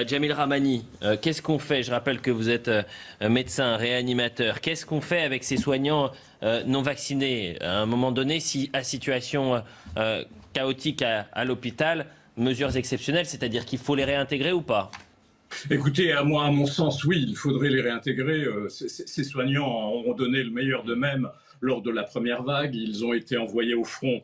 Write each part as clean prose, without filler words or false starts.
Djamil Ramani, qu'est-ce qu'on fait? Je rappelle que vous êtes médecin, réanimateur. Qu'est-ce qu'on fait avec ces soignants non vaccinés? À un moment donné, si à situation chaotique à l'hôpital, mesures exceptionnelles, c'est-à-dire qu'il faut les réintégrer ou pas? Écoutez, à mon sens, oui, il faudrait les réintégrer. Ces soignants ont donné le meilleur d'eux-mêmes lors de la première vague. Ils ont été envoyés au front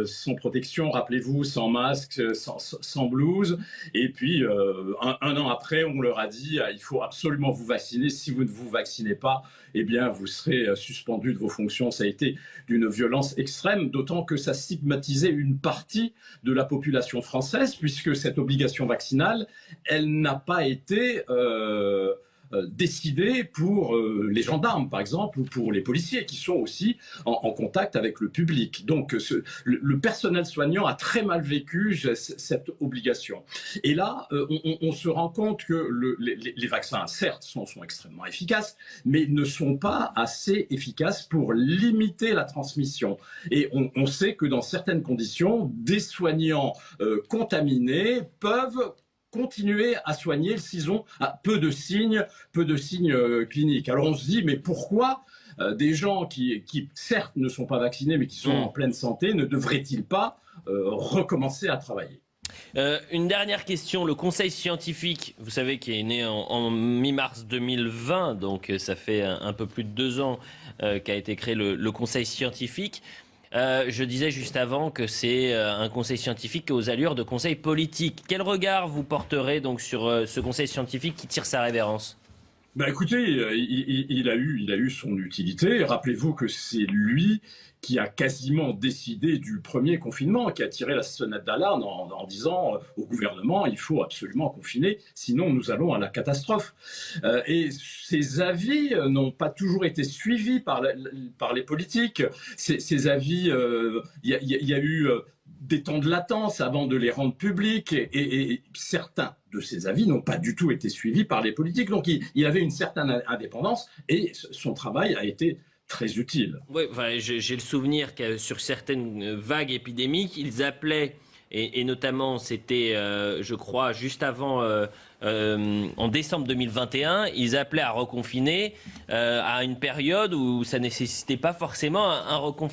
sans protection, rappelez-vous, sans masque, sans blouse. Et puis, un an après, on leur a dit il faut absolument vous vacciner. Si vous ne vous vaccinez pas, eh bien, vous serez suspendu de vos fonctions. Ça a été d'une violence extrême, d'autant que ça stigmatisait une partie de la population française, puisque cette obligation vaccinale, elle n'a pas été décidée pour les gendarmes, par exemple, ou pour les policiers, qui sont aussi en contact avec le public. Donc, le personnel soignant a très mal vécu cette obligation. Et là, on se rend compte que les vaccins, certes, sont extrêmement efficaces, mais ne sont pas assez efficaces pour limiter la transmission. Et on sait que dans certaines conditions, des soignants contaminés peuvent continuer à soigner s'ils ont peu de signes cliniques. Alors on se dit, mais pourquoi des gens qui certes ne sont pas vaccinés, mais qui sont en pleine santé, ne devraient-ils pas recommencer à travailler? Une dernière question, le conseil scientifique, vous savez, qui est né en mi-mars 2020, donc ça fait un peu plus de 2 ans qu'a été créé le conseil scientifique. Je disais juste avant que c'est un conseil scientifique aux allures de conseil politique. Quel regard vous porterez donc sur ce conseil scientifique qui tire sa révérence? Ben écoutez, il a eu son utilité. Rappelez-vous que c'est lui qui a quasiment décidé du premier confinement, qui a tiré la sonnette d'alarme en disant au gouvernement il faut absolument confiner, sinon nous allons à la catastrophe. Et ces avis n'ont pas toujours été suivis par les politiques. Ces avis, il y a eu des temps de latence avant de les rendre publics, et certains de ces avis n'ont pas du tout été suivis par les politiques. Donc il avait une certaine indépendance et son travail a été très utile. Oui, enfin, j'ai le souvenir que sur certaines vagues épidémiques, ils appelaient, et notamment c'était, je crois, juste avant, en décembre 2021, ils appelaient à reconfiner à une période où ça nécessitait pas forcément un reconfinement.